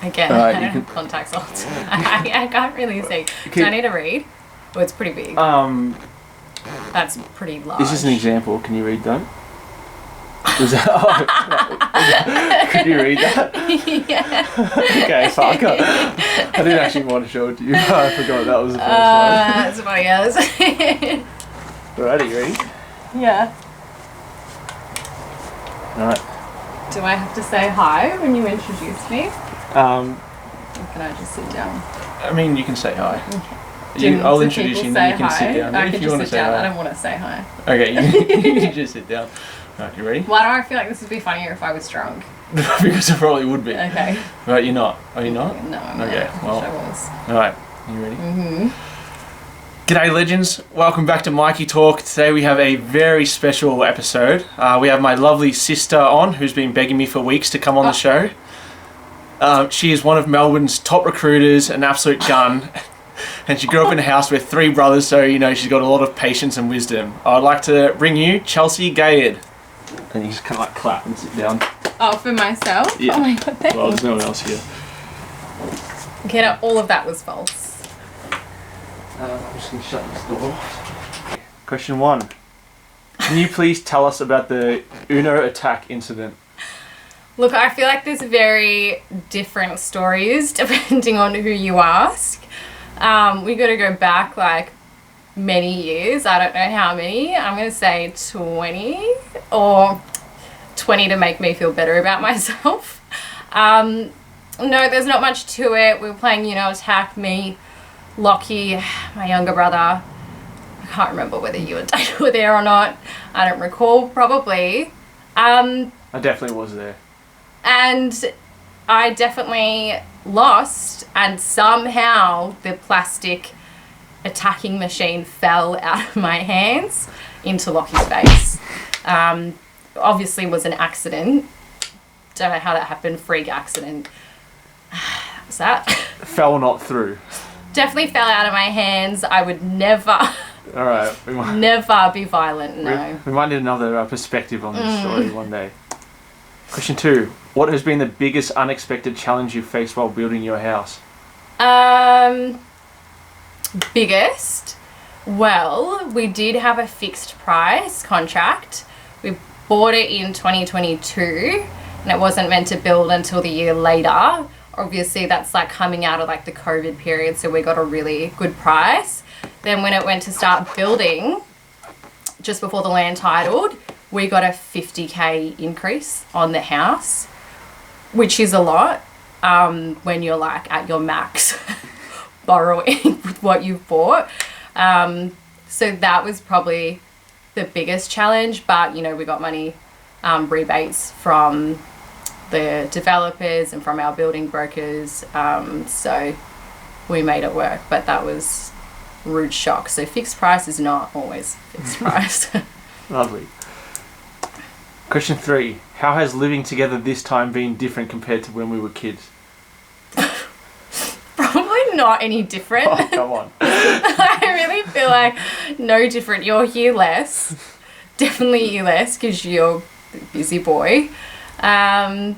Again, Alright, I you don't can- have contacts all the time. I can't really see. Do I need to read? Oh, it's pretty big. That's pretty large. This is an example. Can you read that? Could you read that? Yeah. Okay, fuck. I didn't actually want to show it to you. I forgot that was the first That's funny, yes. one. Alrighty, you ready? Yeah. Alright. Do I have to say hi when you introduce me? Or can I just sit down? I mean, you can say hi. I'll introduce you and then you can sit down. I if can you just want to sit say down. hi. I don't want to say hi. Okay, you can just sit down. Alright, you ready? Why do I feel like this would be funnier if I was drunk? Because it probably would be. Okay. Right, you're not. Are you not? No, I'm Okay, not. well. I wish I was. Alright, you ready? G'day legends, welcome back to Mikey Talk. Today we have a very special episode. We have my lovely sister on, who's been begging me for weeks to come on the show. She is one of Melbourne's top recruiters, an absolute gun, and she grew up in a house with 3 brothers, so you know she's got a lot of patience and wisdom. I'd like to bring you Chelsea Gayard. And you just kind of like clap and sit down. Oh, for myself? Yeah. Oh my god, thanks. Well, there's no one else here. Okay, now all of that was false. I'm just going to shut this door. Question 1. Can you please tell us about the Uno attack incident? Look, I feel like there's very different stories depending on who you ask. We got to go back like many years. I don't know how many. I'm going to say 20 or 20 to make me feel better about myself. No, there's not much to it. We were playing Uno attack, me, Lockie, my younger brother. I can't remember whether you and Dave were there or not. I don't recall, probably. I definitely was there. And I definitely lost, and somehow the plastic attacking machine fell out of my hands into Lockie's face. Obviously it was an accident. Don't know how that happened. Freak accident. That was that. Fell not through. Definitely fell out of my hands. I would never, Alright, never be violent, no. we might need another perspective on this story one day. Question 2. What has been the biggest unexpected challenge you faced while building your house? Biggest? Well, we did have a fixed price contract. We bought it in 2022 and it wasn't meant to build until the year later. Obviously that's like coming out of like the COVID period, so we got a really good price. Then when it went to start building, just before the land titled, we got a 50k increase on the house, which is a lot when you're like at your max borrowing with what you've bought. So that was probably the biggest challenge, but you know, we got money rebates from the developers and from our building brokers, so we made it work, but that was rude shock. So fixed price is not always fixed price. Lovely. Question 3. How has living together this time been different compared to when we were kids? Probably not any different. Oh, come on. I really feel like no different. You're here less. Definitely you less because you're a busy boy. I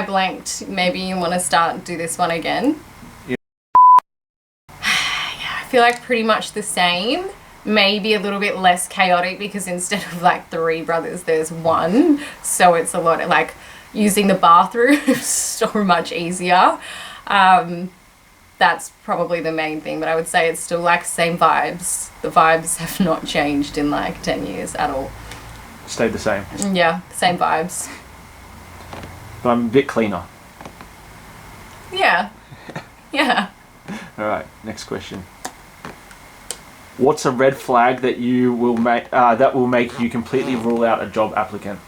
blanked. Maybe you want to do this one again. Yeah. I feel like pretty much the same. Maybe a little bit less chaotic because instead of like 3 brothers, there's 1. So it's a lot of like using the bathroom is so much easier. That's probably the main thing, but I would say it's still like same vibes. The vibes have not changed in like 10 years at all. Stayed the same. Yeah, same vibes. But I'm a bit cleaner. Yeah. Yeah. Alright, next question. What's a red flag that you will make you completely rule out a job applicant?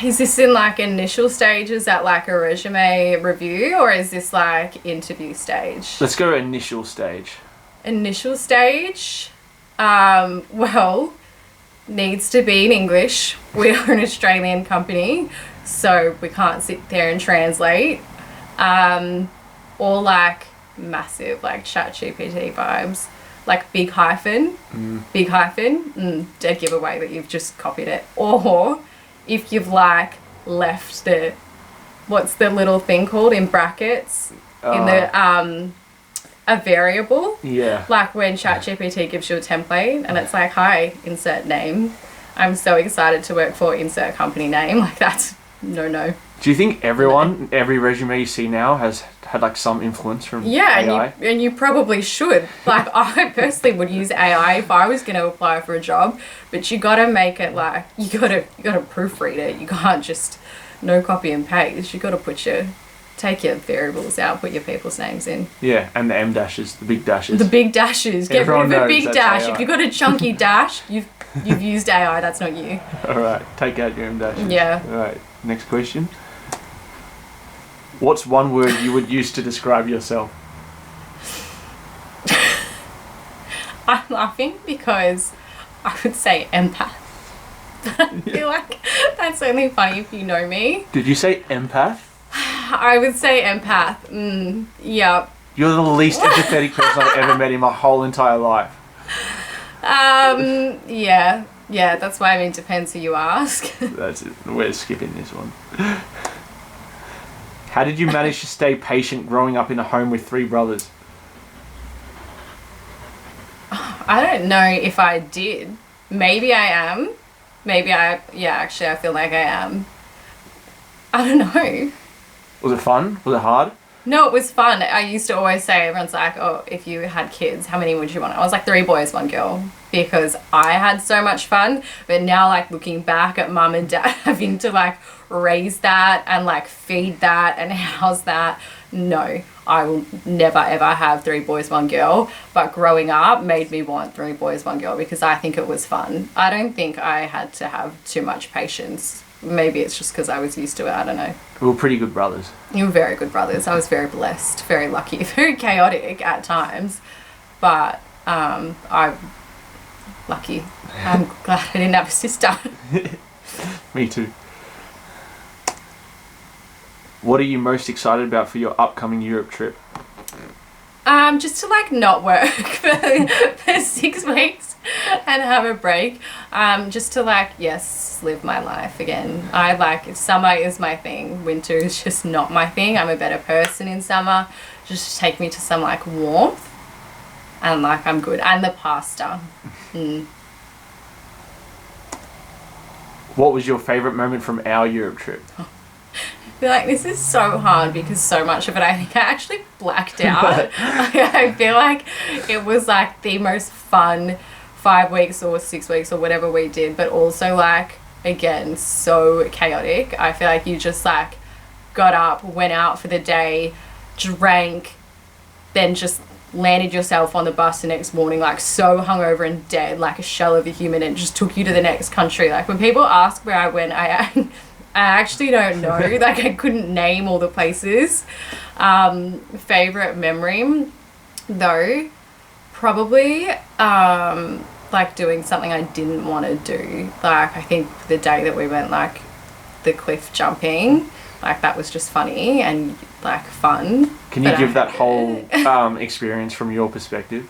Is this in like initial stages at like a resume review, or is this like interview stage? Let's go initial stage. Initial stage? Well, needs to be in English. We are an Australian company, so we can't sit there and translate. Or like massive like ChatGPT vibes. Like big hyphen, dead giveaway that you've just copied it. Or if you've like left the, what's the little thing called in brackets in the a variable. Yeah. Like when ChatGPT gives you a template and it's like, hi, insert name. I'm so excited to work for insert company name. Like that's no. Do you think every resume you see now has had like some influence from AI? And you probably should. Like I personally would use AI if I was going to apply for a job, but you got to make it like you got to proofread it. You can't just no copy and paste. You got to take your variables out, put your people's names in. Yeah, and the M dashes, the big dashes. The big dashes. Get rid of the big dash. AI. If you've got a chunky dash, you've used AI. That's not you. All right, take out your M dashes. Yeah. All right, next question. What's one word you would use to describe yourself? I'm laughing because I would say empath. I feel like that's only funny if you know me. Did you say empath? I would say empath. Yeah. You're the least empathetic person I've ever met in my whole entire life. Yeah. That's why it depends who you ask. That's it. We're skipping this one. How did you manage to stay patient growing up in a home with 3 brothers? I don't know if I did. Maybe I am. Actually, I feel like I am. I don't know. Was it fun? Was it hard? No, it was fun. I used to always say, everyone's like, oh, if you had kids, how many would you want? I was like 3 boys, 1 girl, because I had so much fun. But now, like, looking back at mum and dad having to, like, raise that and, like, feed that and house that, no, I will never, ever have 3 boys, 1 girl. But growing up made me want 3 boys, 1 girl because I think it was fun. I don't think I had to have too much patience. Maybe it's just because I was used to it. I don't know. We were pretty good brothers. You were very good brothers. I was very blessed, very lucky, very chaotic at times, but I'm lucky. I'm glad I didn't have a sister. Me too. What are you most excited about for your upcoming Europe trip? Just to like not work for 6 weeks and have a break. Just to like, yes, live my life again. I like, summer is my thing. Winter is just not my thing. I'm a better person in summer. Just take me to some like warmth and like I'm good. And the pasta. What was your favourite moment from our Europe trip? I feel like this is so hard because so much of it I think I actually blacked out. I feel like it was like the most fun 5 weeks or 6 weeks or whatever we did, but also like again so chaotic. I feel like you just like got up, went out for the day, drank, then just landed yourself on the bus the next morning like so hungover and dead, like a shell of a human, and just took you to the next country. Like when people ask where I went, I actually don't know. Like I couldn't name all the places. Favorite memory though, probably like doing something I didn't want to do. Like I think the day that we went like the cliff jumping, like that was just funny and like fun. Can you give that whole experience from your perspective?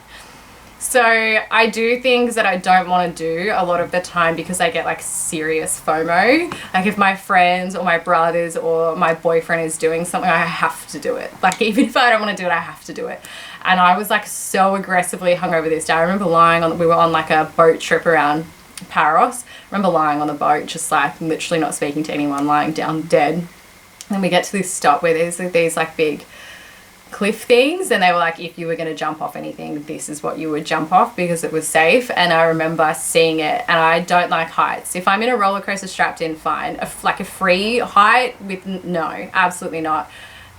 So I do things that I don't want to do a lot of the time because I get like serious FOMO. Like if my friends or my brothers or my boyfriend is doing something, I have to do it. Like even if I don't want to do it, I have to do it. And I was like so aggressively hungover this day. I remember we were on like a boat trip around Paros. I remember lying on the boat, just like literally not speaking to anyone, lying down dead. And then we get to this stop where there's these like big cliff things, and they were like, if you were going to jump off anything, this is what you would jump off because it was safe. And I remember seeing it, and I don't like heights. If I'm in a roller coaster strapped in, fine. Like a free height with no, absolutely not.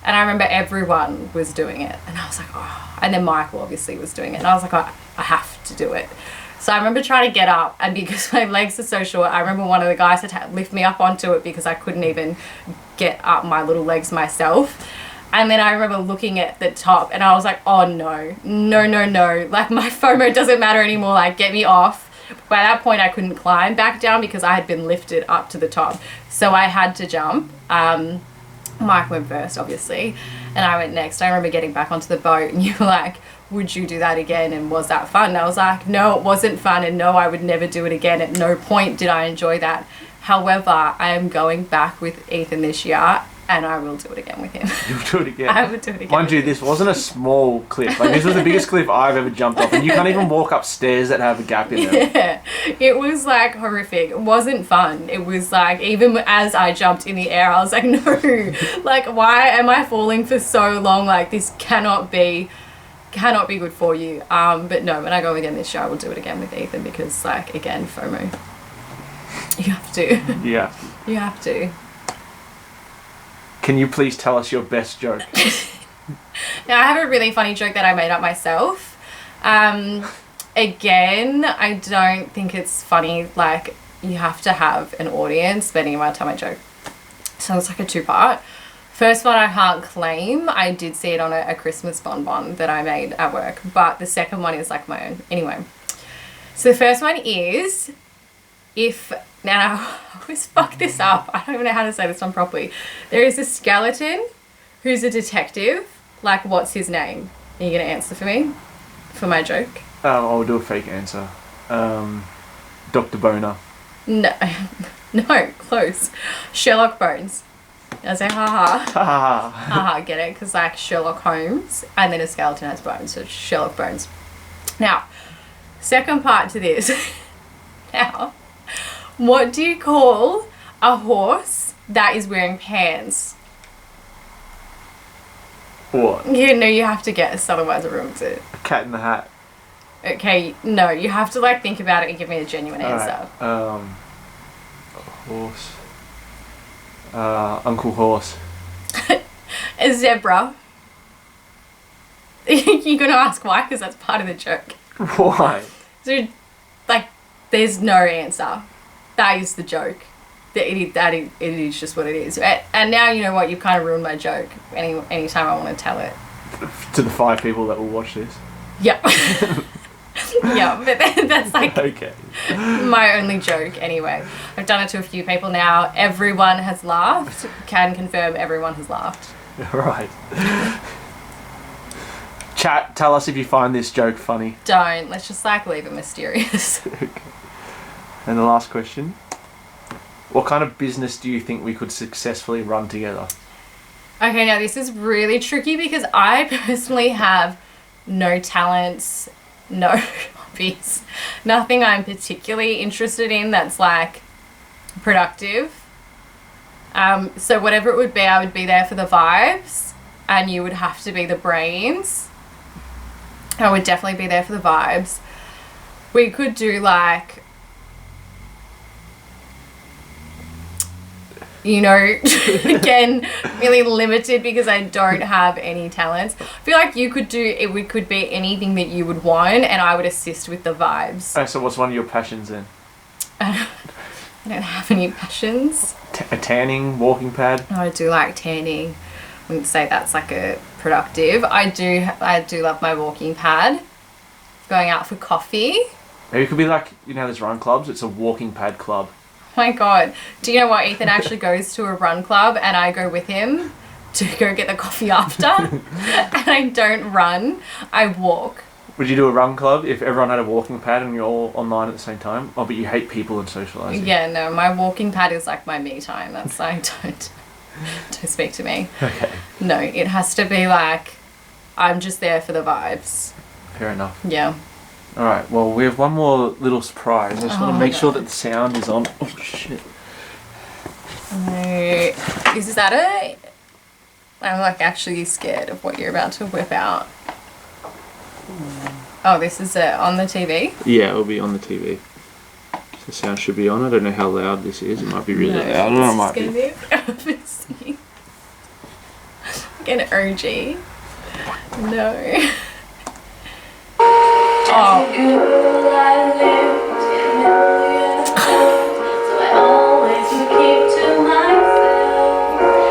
And I remember everyone was doing it, and I was like, oh. And then Michael obviously was doing it, and I was like, oh, I have to do it. So I remember trying to get up, and because my legs are so short, I remember one of the guys had to lift me up onto it because I couldn't even get up my little legs myself. And then I remember looking at the top and I was like, oh no. Like my FOMO doesn't matter anymore. Like get me off. By that point I couldn't climb back down because I had been lifted up to the top. So I had to jump. Mike went first, obviously. And I went next. I remember getting back onto the boat and you were like, would you do that again? And was that fun? And I was like, no, it wasn't fun. And no, I would never do it again. At no point did I enjoy that. However, I am going back with Ethan this year, and I will do it again with him. You'll do it again. I will do it again. Mind you, this wasn't a small cliff. Like, this was the biggest cliff I've ever jumped off, and you can't even walk up stairs that have a gap in them. Yeah, it was like horrific. It wasn't fun. It was like, even as I jumped in the air, I was like, no, like, why am I falling for so long? Like, this cannot be good for you. But no, when I go again this year, I will do it again with Ethan because, like, again, FOMO. You have to. Yeah. You have to. Can you please tell us your best joke? Now, I have a really funny joke that I made up myself. Again, I don't think it's funny. Like, you have to have an audience spending my time I joke. So it's like a two-part. First one I can't claim. I did see it on a Christmas bonbon that I made at work. But the second one is like my own. Anyway. So the first one is, now, I always fuck this up. I don't even know how to say this one properly. There is a skeleton who's a detective. Like, what's his name? Are you going to answer for me? For my joke? I'll do a fake answer. Dr. Boner. No. No, close. Sherlock Bones. I say, ha. Haha, get it? Because, like, Sherlock Holmes, and then a skeleton has bones, so it's Sherlock Bones. Now, second part to this. Now, what do you call a horse that is wearing pants? What? Yeah, no, you have to guess, otherwise it ruins it. A cat in the hat. Okay, no, you have to, like, think about it and give me a genuine answer. Right. Horse. Uncle Horse. A zebra. You're going to ask why? Because that's part of the joke. Why? So, like, there's no answer. That is the joke. It is just what it is. And now you know what, you've kind of ruined my joke anytime I want to tell it. To the 5 people that will watch this. Yeah. Yeah, but that's like okay. My only joke anyway. I've done it to a few people now. Everyone has laughed. Can confirm everyone has laughed. Right. Chat, tell us if you find this joke funny. Don't. Let's just like leave it mysterious. Okay. And the last question. What kind of business do you think we could successfully run together? Okay, now this is really tricky because I personally have no talents, no hobbies, nothing I'm particularly interested in that's like productive. So whatever it would be, I would be there for the vibes and you would have to be the brains. I would definitely be there for the vibes. We could do like, you know, again, really limited because I don't have any talents. I feel like you could do it. We could be anything that you would want, and I would assist with the vibes. Oh, so what's one of your passions then? I don't have any passions. A tanning, walking pad. I do like tanning. I wouldn't say that's like a productive. I do love my walking pad. Going out for coffee. Maybe it could be like, you know, there's run clubs. It's a walking pad club. Oh my god. Do you know what? Ethan actually goes to a run club and I go with him to go get the coffee after. And I don't run, I walk. Would you do a run club if everyone had a walking pad and you're all online at the same time? Oh, but you hate people and socialising. Yeah, no, my walking pad is like my me time. That's like, don't speak to me. Okay. No, it has to be like, I'm just there for the vibes. Fair enough. Yeah. Alright, well, we have one more little surprise. I just want to make sure that the sound is on. Oh, shit. No. Is that it? I'm like actually scared of what you're about to whip out. Oh, this is it on the TV? Yeah, it'll be on the TV. The sound should be on. I don't know how loud this is. It might be really loud. I don't know, it might be. Like an OG. No. Oh.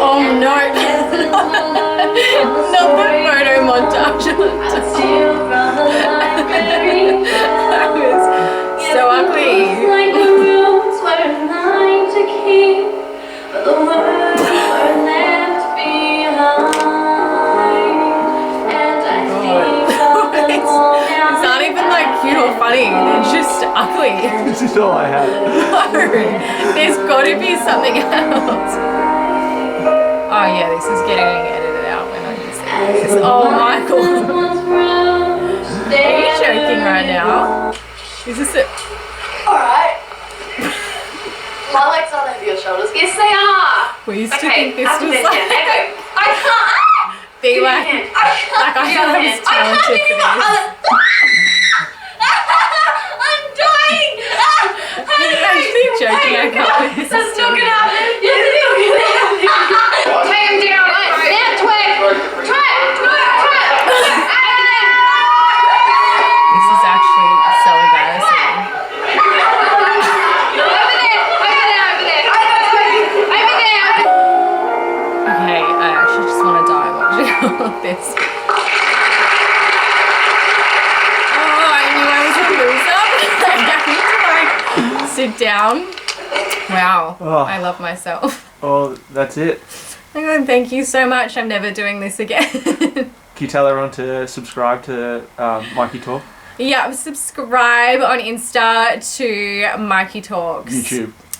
Oh no. Not the photo montage. That was so ugly. It's not even like cute or funny, they're just ugly. is all I have. No, there's got to be something else. Oh yeah, this is getting edited out when I use this. Oh Michael. Are you joking right now? Is this it? Alright. My legs aren't over your shoulders. Yes, they are. We used to think this was like... I can't. Be like I thought I was talented for this. I'm dying. You're actually joking. I can't believe this That's is not doing gonna happen. Yes, it's not gonna happen. Take him down. Now, twig. This is actually so embarrassing. Okay, I actually just want to die watching all of this. Oh, I knew I was a loser. I need to like sit down. Wow, Oh. I love myself. Oh, that's it. Hang on, thank you so much. I'm never doing this again. Can you tell everyone to subscribe to Mikey Talk? Yeah, subscribe on Insta to Mikey Talks.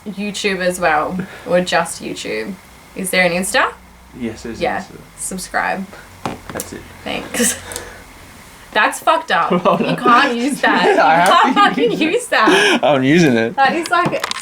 YouTube as well, or just YouTube. Is there an Insta? Yes, there's Yeah, subscribe. That's it. Thanks. That's fucked up. Well, You can't use that. Yeah, I You have can't to fucking use that. I'm using it. That is like